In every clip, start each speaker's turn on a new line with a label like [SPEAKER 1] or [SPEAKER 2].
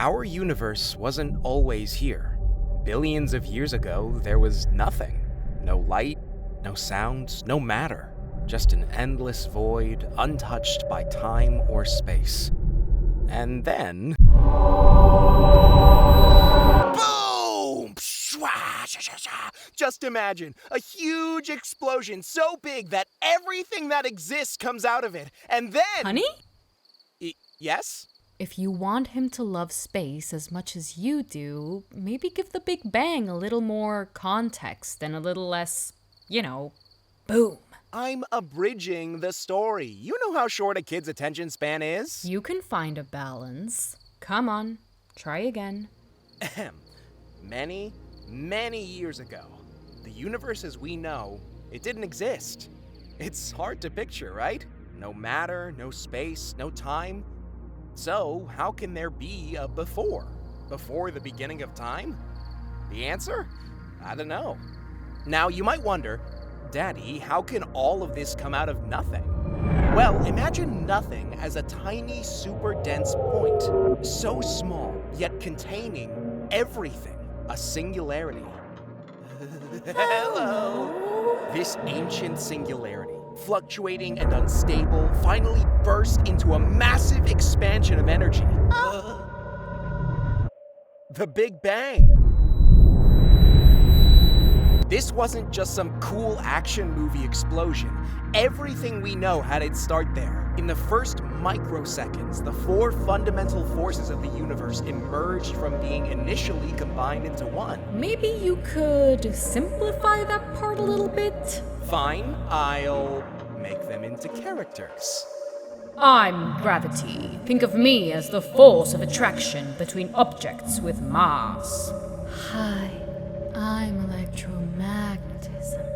[SPEAKER 1] Our universe wasn't always here. Billions of years ago, there was nothing. No light, no sounds, no matter. Just an endless void, untouched by time or space. And then... boom! Just imagine, a huge explosion so big that everything that exists comes out of it. And then...
[SPEAKER 2] Honey?
[SPEAKER 1] Yes?
[SPEAKER 2] If you want him to love space as much as you do, maybe give the Big Bang a little more context and a little less, boom.
[SPEAKER 1] I'm abridging the story. You know how short a kid's attention span is.
[SPEAKER 2] You can find a balance. Come on, try again.
[SPEAKER 1] Many, many years ago, the universe as we know, it didn't exist. It's hard to picture, right? No matter, no space, no time. So, how can there be a before? Before the beginning of time? The answer? I don't know. Now, you might wonder, Daddy, how can all of this come out of nothing? Well, imagine nothing as a tiny, super dense point. So small, yet containing everything. A singularity. Hello! This ancient singularity, fluctuating and unstable, finally burst into a massive expansion of energy. The Big Bang. This wasn't just some cool action movie explosion. Everything we know had its start there. In the first microseconds, the four fundamental forces of the universe emerged from being initially combined into one.
[SPEAKER 2] Maybe you could simplify that part a little bit?
[SPEAKER 1] Fine, I'll make them into characters.
[SPEAKER 2] I'm gravity. Think of me as the force of attraction between objects with mass. Hi, I'm electromagnetism.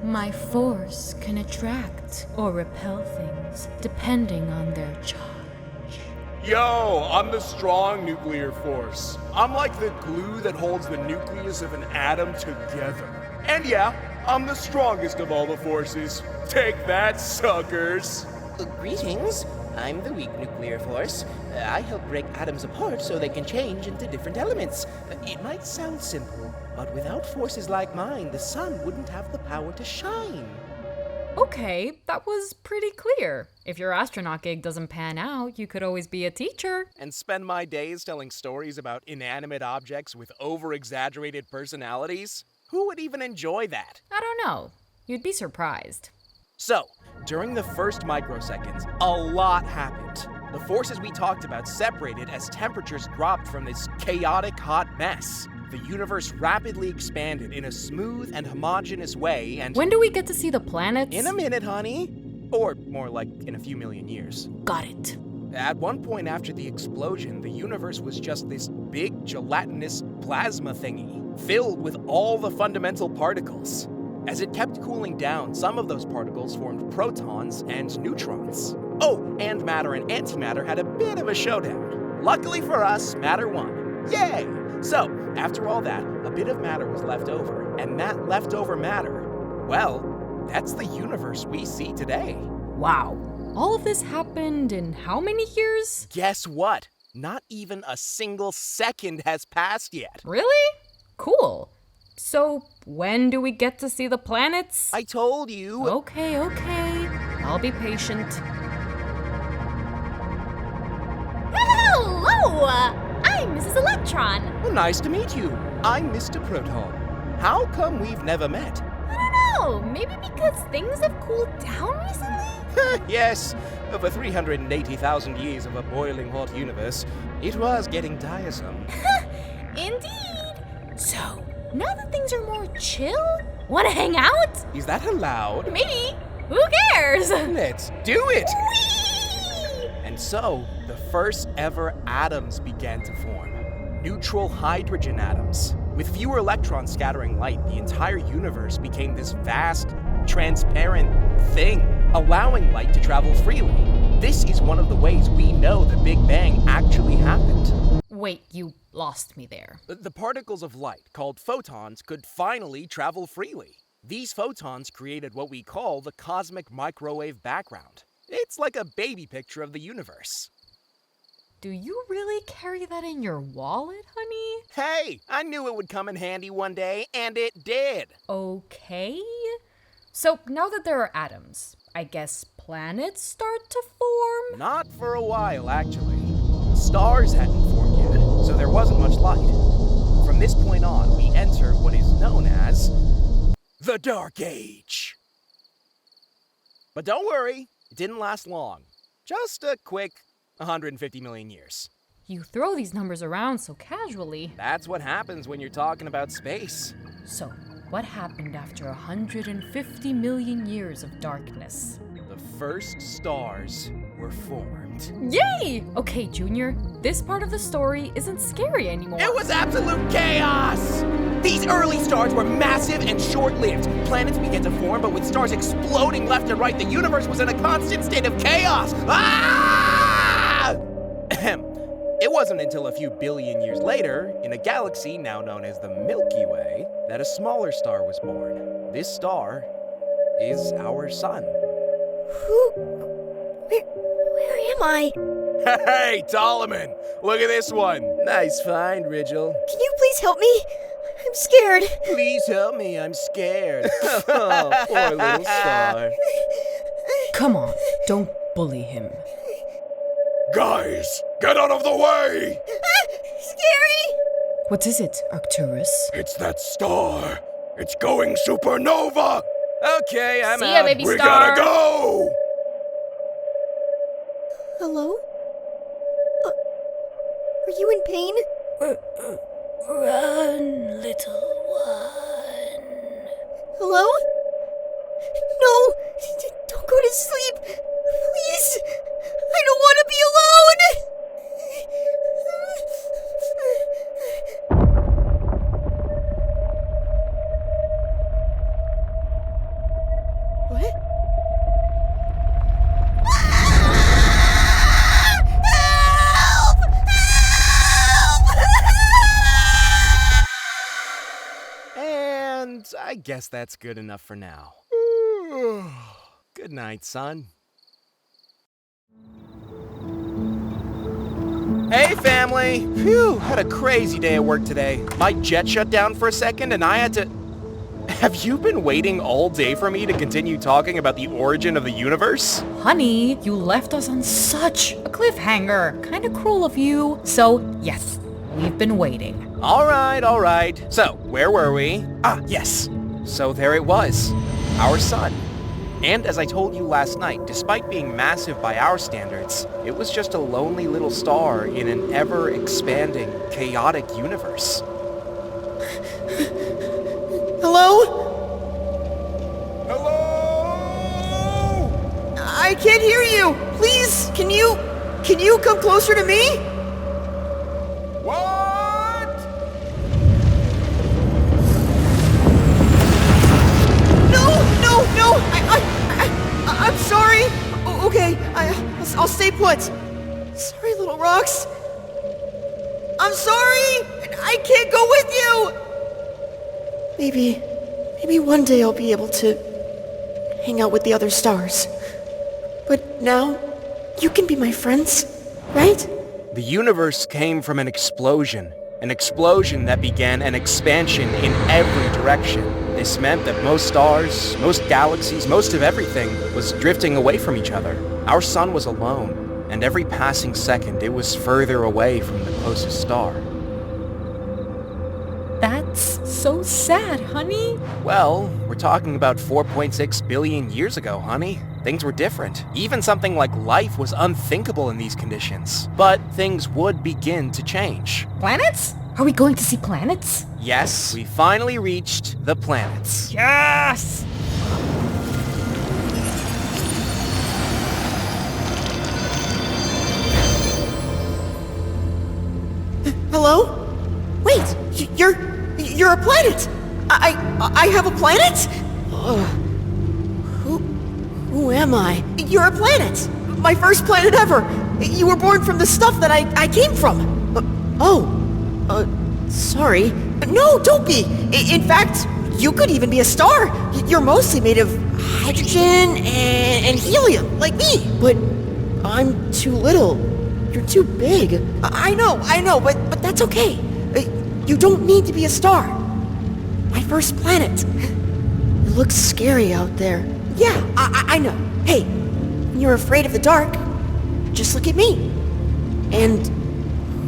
[SPEAKER 2] My force can attract or repel things depending on their charge.
[SPEAKER 3] Yo, I'm the strong nuclear force. I'm like the glue that holds the nucleus of an atom together. And yeah, I'm the strongest of all the forces. Take that, suckers!
[SPEAKER 4] Greetings. I'm the weak nuclear force. I help break atoms apart so they can change into different elements. It might sound simple, but without forces like mine, the sun wouldn't have the power to shine.
[SPEAKER 2] Okay, that was pretty clear. If your astronaut gig doesn't pan out, you could always be a teacher.
[SPEAKER 1] And spend my days telling stories about inanimate objects with over-exaggerated personalities? Who would even enjoy that?
[SPEAKER 2] I don't know. You'd be surprised.
[SPEAKER 1] So, during the first microseconds, a lot happened. The forces we talked about separated as temperatures dropped from this chaotic hot mess. The universe rapidly expanded in a smooth and homogeneous way, and...
[SPEAKER 2] When do we get to see the planets?
[SPEAKER 1] In a minute, honey. Or more like in a few million years.
[SPEAKER 2] Got it.
[SPEAKER 1] At one point after the explosion, the universe was just this big gelatinous plasma thingy, filled with all the fundamental particles. As it kept cooling down, some of those particles formed protons and neutrons. Oh, and matter and antimatter had a bit of a showdown. Luckily for us, matter won. Yay! So, after all that, a bit of matter was left over, and that leftover matter, well, that's the universe we see today.
[SPEAKER 2] Wow. All of this happened in how many years?
[SPEAKER 1] Guess what? Not even a single second has passed yet.
[SPEAKER 2] Really? Cool. So, when do we get to see the planets?
[SPEAKER 1] I told you.
[SPEAKER 2] Okay. I'll be patient.
[SPEAKER 5] Hello! I'm Mrs. Electron.
[SPEAKER 1] Well, nice to meet you. I'm Mr. Proton. How come we've never met?
[SPEAKER 5] I don't know, maybe because things have cooled down recently?
[SPEAKER 1] Yes, over 380,000 years of a boiling hot universe, it was getting tiresome.
[SPEAKER 5] Indeed. So, now that things are more chill, wanna hang out?
[SPEAKER 1] Is that allowed?
[SPEAKER 5] Maybe. Who cares?
[SPEAKER 1] Let's do it!
[SPEAKER 5] Whee!
[SPEAKER 1] And so, the first ever atoms began to form. Neutral hydrogen atoms. With fewer electrons scattering light, the entire universe became this vast, transparent thing, allowing light to travel freely. This is one of the ways we know the Big Bang actually happened.
[SPEAKER 2] Wait, you lost me there.
[SPEAKER 1] The particles of light, called photons, could finally travel freely. These photons created what we call the cosmic microwave background. It's like a baby picture of the universe.
[SPEAKER 2] Do you really carry that in your wallet, honey?
[SPEAKER 1] Hey, I knew it would come in handy one day, and it did.
[SPEAKER 2] Okay. So now that there are atoms, I guess planets start to form?
[SPEAKER 1] Not for a while, actually. Stars hadn't formed yet, so there wasn't much light. From this point on, we enter what is known as the Dark Age. But don't worry, it didn't last long. Just a quick 150 million years.
[SPEAKER 2] You throw these numbers around so casually.
[SPEAKER 1] That's what happens when you're talking about space.
[SPEAKER 2] So, what happened after 150 million years of darkness?
[SPEAKER 1] The first stars were formed.
[SPEAKER 2] Yay! Okay, Junior, this part of the story isn't scary anymore.
[SPEAKER 1] It was absolute chaos! These early stars were massive and short-lived. Planets began to form, but with stars exploding left and right, the universe was in a constant state of chaos. Ah! It wasn't until a few billion years later, in a galaxy now known as the Milky Way, that a smaller star was born. This star is our sun.
[SPEAKER 5] Where am I?
[SPEAKER 3] Hey, Solomon, look at this one.
[SPEAKER 1] Nice find, Rigel.
[SPEAKER 5] Can you please help me? I'm scared.
[SPEAKER 1] Please help me, I'm scared. Oh, poor little star.
[SPEAKER 2] Come on, don't bully him.
[SPEAKER 3] Guys, get out of the way!
[SPEAKER 5] Scary!
[SPEAKER 2] What is it, Arcturus?
[SPEAKER 3] It's that star. It's going supernova.
[SPEAKER 1] Okay, I'm
[SPEAKER 2] See
[SPEAKER 1] out.
[SPEAKER 2] ya, baby
[SPEAKER 3] We
[SPEAKER 2] star.
[SPEAKER 3] gotta go!
[SPEAKER 5] Hello? Are you in pain?
[SPEAKER 2] Run, little one.
[SPEAKER 5] Hello? No! Don't go to sleep! Please! I don't want to be alone! What? Help! Help!
[SPEAKER 1] And I guess that's good enough for now. Good night, son. Hey, family! Phew, had a crazy day at work today. My jet shut down for a second and I had to... Have you been waiting all day for me to continue talking about the origin of the universe?
[SPEAKER 2] Honey, you left us on such a cliffhanger. Kinda cruel of you. So, yes, we've been waiting.
[SPEAKER 1] All right. So, where were we? Ah, yes. So there it was. Our sun. And as I told you last night, despite being massive by our standards, it was just a lonely little star in an ever-expanding, chaotic universe.
[SPEAKER 5] Hello?
[SPEAKER 3] Hello?
[SPEAKER 5] I can't hear you! Please, can you come closer to me?
[SPEAKER 3] What?
[SPEAKER 5] No! I'm sorry! Okay, I'll stay put. Sorry, little rocks. I'm sorry! I can't go with you! Maybe one day I'll be able to hang out with the other stars. But now, you can be my friends, right?
[SPEAKER 1] The universe came from an explosion that began an expansion in every direction. This meant that most stars, most galaxies, most of everything was drifting away from each other. Our sun was alone, and every passing second it was further away from the closest star.
[SPEAKER 2] That's so sad, honey.
[SPEAKER 1] Well, we're talking about 4.6 billion years ago, honey. Things were different. Even something like life was unthinkable in these conditions. But things would begin to change.
[SPEAKER 2] Planets? Are we going to see planets?
[SPEAKER 1] Yes, we finally reached the planets.
[SPEAKER 2] Yes!
[SPEAKER 5] Hello? Wait, you're a planet! I have a planet? Who am I? You're a planet! My first planet ever! You were born from the stuff that I came from! Sorry. No, don't be! In fact, you could even be a star! You're mostly made of hydrogen and helium, like me! But I'm too little. You're too big. I know, but that's okay. You don't need to be a star. My first planet. It looks scary out there. Yeah, I know. Hey, when you're afraid of the dark, just look at me. And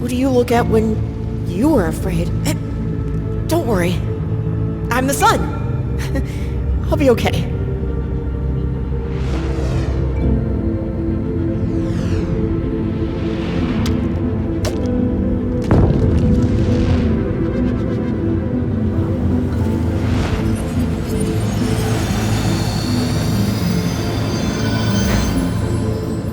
[SPEAKER 5] who do you look at when you are afraid? Don't worry. I'm the sun. I'll be okay.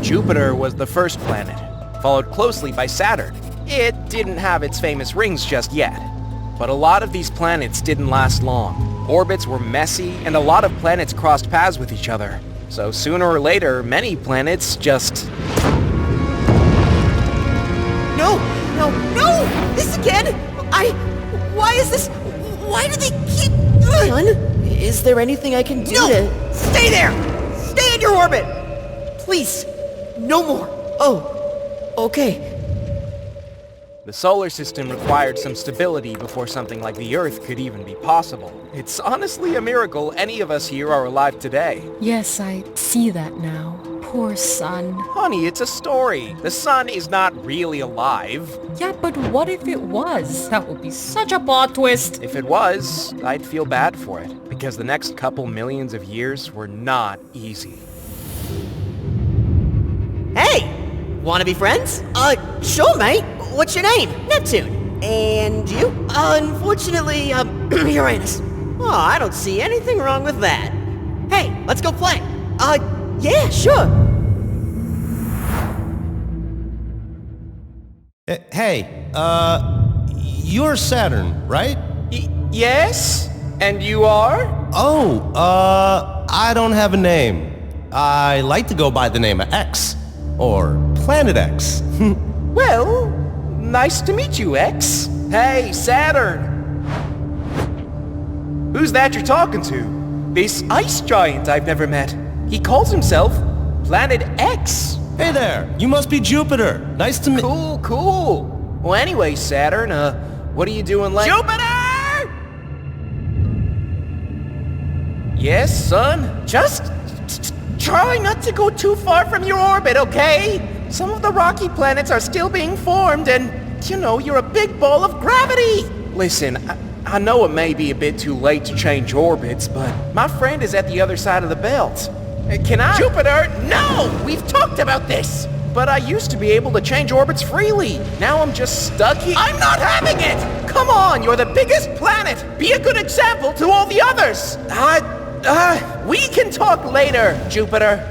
[SPEAKER 1] Jupiter was the first planet, followed closely by Saturn. It didn't have its famous rings just yet. But a lot of these planets didn't last long. Orbits were messy, and a lot of planets crossed paths with each other. So sooner or later, many planets just...
[SPEAKER 5] No! This again! Why is this... Why do they keep... Son, is there anything I can do to... Stay there! Stay in your orbit! Please, no more. Oh, okay.
[SPEAKER 1] The solar system required some stability before something like the Earth could even be possible. It's honestly a miracle any of us here are alive today.
[SPEAKER 2] Yes, I see that now. Poor sun.
[SPEAKER 1] Honey, it's a story. The sun is not really alive.
[SPEAKER 2] Yeah, but what if it was? That would be such a plot twist.
[SPEAKER 1] If it was, I'd feel bad for it, because the next couple millions of years were not easy.
[SPEAKER 5] Hey! Wanna be friends? Sure, mate. What's your name? Neptune. And you? Unfortunately, Uranus. Oh, I don't see anything wrong with that. Hey, let's go play. Yeah, sure.
[SPEAKER 6] Hey, you're Saturn, right?
[SPEAKER 1] Yes? And you are?
[SPEAKER 6] Oh, I don't have a name. I like to go by the name of X. Or Planet X.
[SPEAKER 1] Well, nice to meet you, X. Hey, Saturn. Who's that you're talking to? This ice giant I've never met. He calls himself Planet X.
[SPEAKER 6] Hey there, you must be Jupiter. Nice to meet...
[SPEAKER 1] Cool. Well, anyway, Saturn, what are you doing late? Jupiter! Yes, son? Just try not to go too far from your orbit, okay? Some of the rocky planets are still being formed, and, you know, you're a big ball of gravity. Listen, I know it may be a bit too late to change orbits, but my friend is at the other side of the belt. Can I? Jupiter, no! We've talked about this! But I used to be able to change orbits freely. Now I'm just stuck here. I'm not having it! Come on, you're the biggest planet! Be a good example to all the others! We can talk later, Jupiter.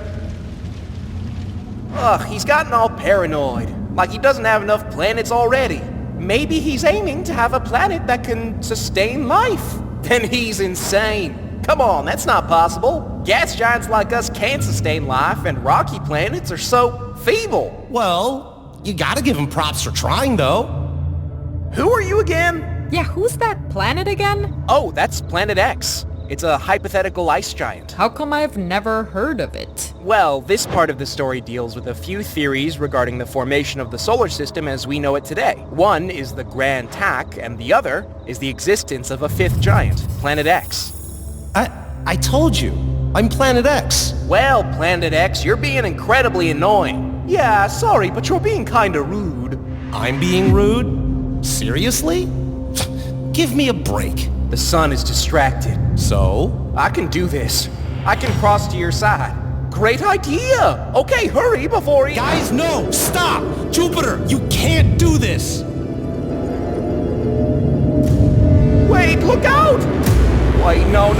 [SPEAKER 1] Ugh, he's gotten all paranoid. Like he doesn't have enough planets already. Maybe he's aiming to have a planet that can sustain life. Then he's insane. Come on, that's not possible. Gas giants like us can't sustain life, and rocky planets are so feeble.
[SPEAKER 6] Well, you gotta give him props for trying, though.
[SPEAKER 1] Who are you again?
[SPEAKER 2] Yeah, who's that planet again?
[SPEAKER 1] Oh, that's Planet X. It's a hypothetical ice giant.
[SPEAKER 2] How come I've never heard of it?
[SPEAKER 1] Well, this part of the story deals with a few theories regarding the formation of the solar system as we know it today. One is the Grand Tack, and the other is the existence of a fifth giant, Planet X.
[SPEAKER 6] I told you, I'm Planet X.
[SPEAKER 1] Well, Planet X, you're being incredibly annoying. Yeah, sorry, but you're being kinda rude.
[SPEAKER 6] I'm being rude? Seriously? Give me a break.
[SPEAKER 1] The sun is distracted.
[SPEAKER 6] So?
[SPEAKER 1] I can do this. I can cross to your side. Great idea! Okay, hurry before he...
[SPEAKER 6] Guys, no! Stop! Jupiter, you can't do this!
[SPEAKER 1] Wait, look out! Wait, no!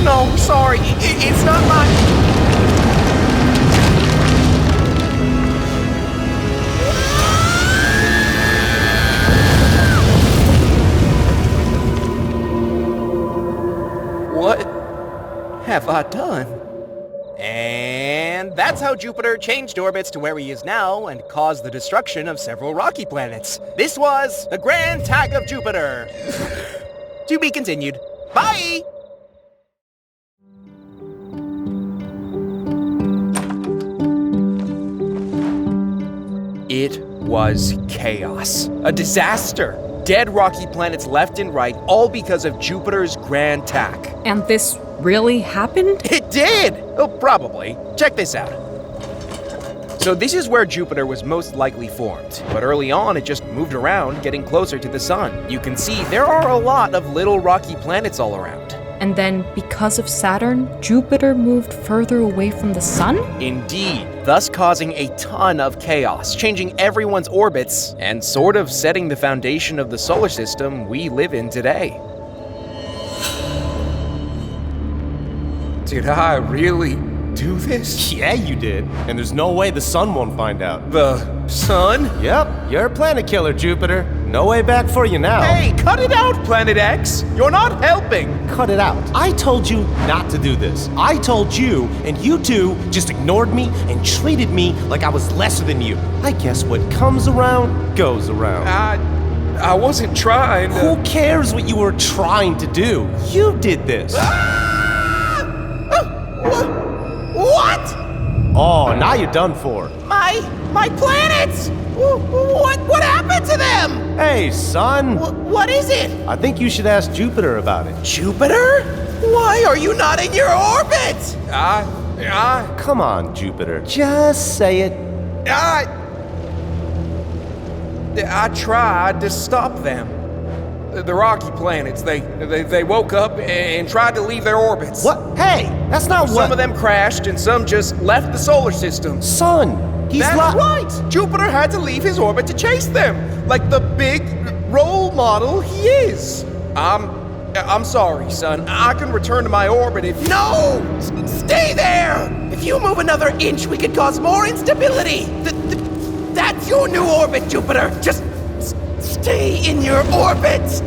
[SPEAKER 1] No, sorry, it's not my... What have I done? And that's how Jupiter changed orbits to where he is now and caused the destruction of several rocky planets. This was the Grand Tack of Jupiter. To be continued. Bye! It was chaos. A disaster. Dead rocky planets left and right, all because of Jupiter's grand tack.
[SPEAKER 2] And this really happened?
[SPEAKER 1] It did! Oh, probably. Check this out. So this is where Jupiter was most likely formed, but early on it just moved around, getting closer to the sun. You can see there are a lot of little rocky planets all around.
[SPEAKER 2] And then, because of Saturn, Jupiter moved further away from the sun?
[SPEAKER 1] Indeed, thus causing a ton of chaos, changing everyone's orbits, and sort of setting the foundation of the solar system we live in today. Did I really do this?
[SPEAKER 6] Yeah, you did. And there's no way the sun won't find out.
[SPEAKER 1] The sun?
[SPEAKER 6] Yep, you're a planet killer, Jupiter. No way back for you now.
[SPEAKER 1] Hey, cut it out, Planet X! You're not helping!
[SPEAKER 6] Cut it out. I told you not to do this. I told you, and you two just ignored me and treated me like I was lesser than you. I guess what comes around, goes around.
[SPEAKER 1] I wasn't trying to...
[SPEAKER 6] Who cares what you were trying to do? You did this.
[SPEAKER 1] What?
[SPEAKER 6] Oh, now you're done for.
[SPEAKER 4] My planets! What happened to them?
[SPEAKER 6] Hey, son.
[SPEAKER 4] What is it?
[SPEAKER 6] I think you should ask Jupiter about it.
[SPEAKER 4] Jupiter? Why are you not in your orbit?
[SPEAKER 6] Come on, Jupiter. Just say it.
[SPEAKER 1] I tried to stop them. The rocky planets, they woke up and tried to leave their orbits.
[SPEAKER 6] What? Hey, that's not what...
[SPEAKER 1] Some of them crashed and some just left the solar system.
[SPEAKER 6] Son, he's
[SPEAKER 1] That's right! Jupiter had to leave his orbit to chase them, like the big role model he is. I'm sorry, son. I can return to my orbit if...
[SPEAKER 4] No! Stay there! If you move another inch, we could cause more instability. That's your new orbit, Jupiter. Just stay in your orbit.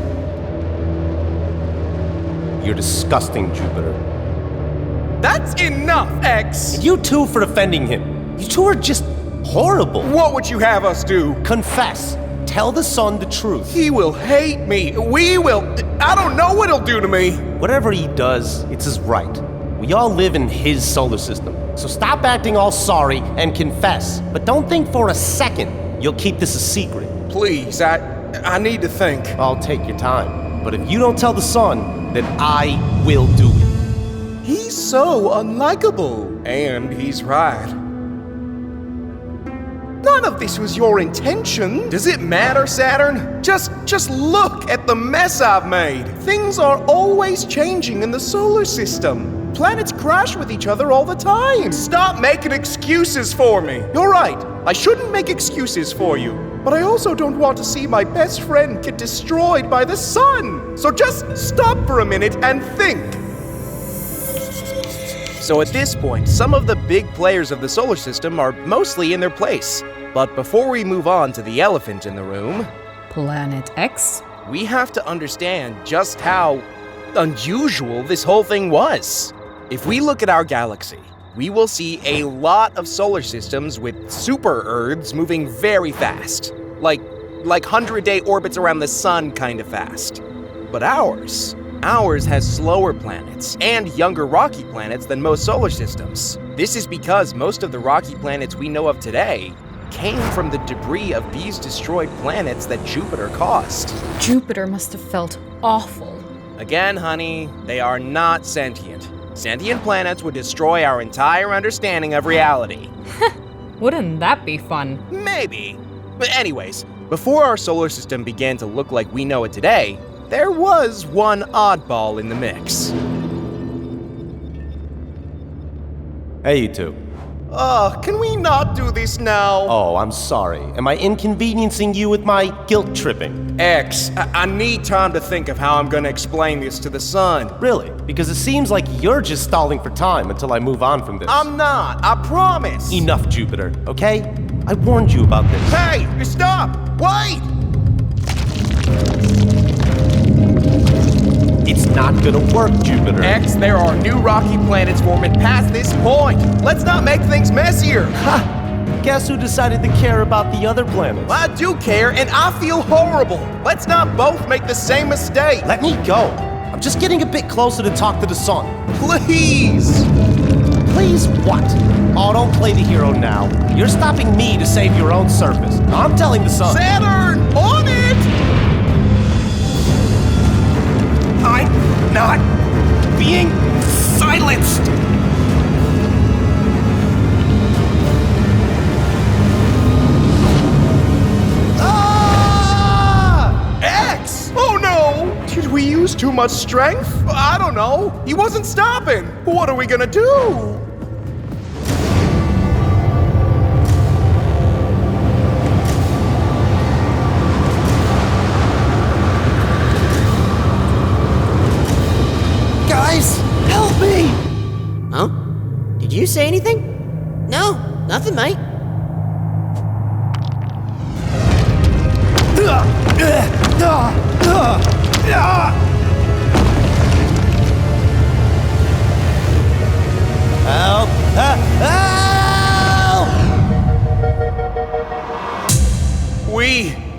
[SPEAKER 6] You're disgusting, Jupiter.
[SPEAKER 1] That's enough, X!
[SPEAKER 6] You two for defending him. You two are just horrible.
[SPEAKER 1] What would you have us do?
[SPEAKER 6] Confess. Tell the sun the truth.
[SPEAKER 1] He will hate me. We will... I don't know what he'll do to me.
[SPEAKER 6] Whatever he does, it's his right. We all live in his solar system. So stop acting all sorry and confess. But don't think for a second you'll keep this a secret.
[SPEAKER 1] Please, I need to think.
[SPEAKER 6] I'll take your time. But if you don't tell the sun, then I will do it.
[SPEAKER 1] He's so unlikable. And he's right. None of this was your intention. Does it matter, Saturn? Just look at the mess I've made. Things are always changing in the solar system. Planets crash with each other all the time. Stop making excuses for me. You're right. I shouldn't make excuses for you. But I also don't want to see my best friend get destroyed by the sun. So just stop for a minute and think. So at this point, some of the big players of the solar system are mostly in their place. But before we move on to the elephant in the room,
[SPEAKER 2] Planet X?
[SPEAKER 1] we have to understand just how unusual this whole thing was. If we look at our galaxy, we will see a lot of solar systems with super Earths moving very fast. Like 100-day orbits around the sun kind of fast. But ours has slower planets and younger rocky planets than most solar systems. This is because most of the rocky planets we know of today came from the debris of these destroyed planets that Jupiter caused.
[SPEAKER 2] Jupiter must have felt awful.
[SPEAKER 1] Again, honey, they are not sentient. Sentient planets would destroy our entire understanding of reality.
[SPEAKER 2] Wouldn't that be fun?
[SPEAKER 1] Maybe. But anyways, before our solar system began to look like we know it today, there was one oddball in the mix.
[SPEAKER 6] Hey, you two.
[SPEAKER 1] Can we not do this now?
[SPEAKER 6] Oh, I'm sorry. Am I inconveniencing you with my guilt tripping?
[SPEAKER 1] X, I need time to think of how I'm gonna explain this to the sun.
[SPEAKER 6] Really? Because it seems like you're just stalling for time until I move on from this.
[SPEAKER 1] I'm not, I promise.
[SPEAKER 6] Enough, Jupiter, okay? I warned you about this.
[SPEAKER 1] Hey, stop! Wait!
[SPEAKER 6] It's not gonna work, Jupiter.
[SPEAKER 1] X, there are new rocky planets forming past this point. Let's not make things messier.
[SPEAKER 6] Ha! Guess who decided to care about the other planets?
[SPEAKER 1] I do care, and I feel horrible. Let's not both make the same mistake.
[SPEAKER 6] Let me go. I'm just getting a bit closer to talk to the sun.
[SPEAKER 1] Please!
[SPEAKER 6] Please what? Oh, don't play the hero now. You're stopping me to save your own surface. I'm telling the sun.
[SPEAKER 3] Saturn, on it!
[SPEAKER 6] I'm not being silenced.
[SPEAKER 3] X! Oh no! Did we use too much strength? I don't know. He wasn't stopping. What are we gonna do?
[SPEAKER 6] Guys, help me!
[SPEAKER 5] Huh? Did you say anything? No, nothing, mate.
[SPEAKER 6] Help! Help!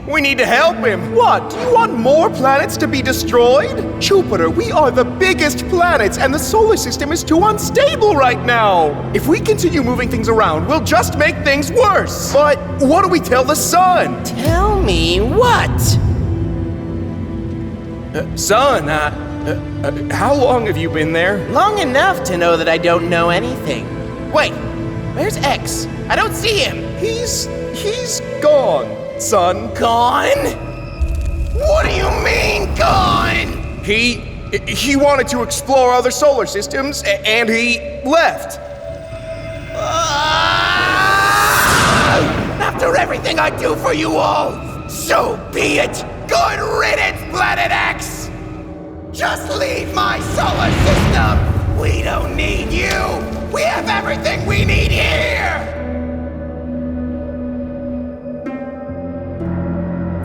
[SPEAKER 3] We need to help him. What? Do you want more planets to be destroyed? Jupiter, we are the biggest planets, and the solar system is too unstable right now. If we continue moving things around, we'll just make things worse. But what do we tell the sun?
[SPEAKER 4] Tell me what?
[SPEAKER 3] Son, how long have you been there?
[SPEAKER 4] Long enough to know that I don't know anything. Wait, where's X? I don't see him.
[SPEAKER 3] He's gone, son.
[SPEAKER 4] Gone? What do you mean, gone?
[SPEAKER 3] He wanted to explore other solar systems, and he left.
[SPEAKER 4] After everything I do for you all, so be it. Good riddance, Planet X! Just leave my solar system! We don't need you! We have everything we need here!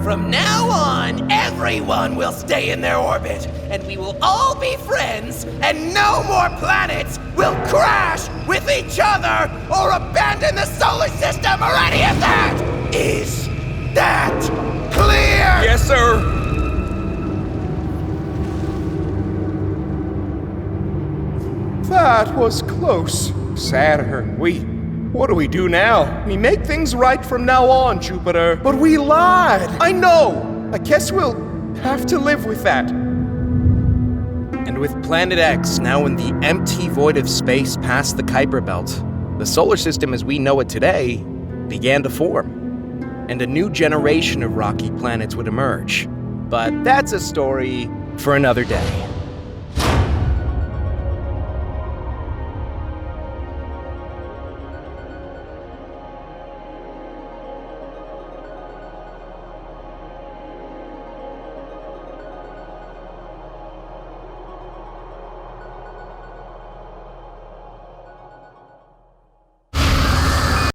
[SPEAKER 4] From now on, everyone will stay in their orbit, and we will all be friends, and no more planets will crash with each other or abandon the solar system or any of that! Is that clear?
[SPEAKER 3] Yes, sir. That was close. Saturn, what do we do now? We make things right from now on, Jupiter. But we lied. I know. I guess we'll have to live with that.
[SPEAKER 1] And with Planet X now in the empty void of space past the Kuiper Belt, the solar system as we know it today began to form. And a new generation of rocky planets would emerge. But that's a story for another day.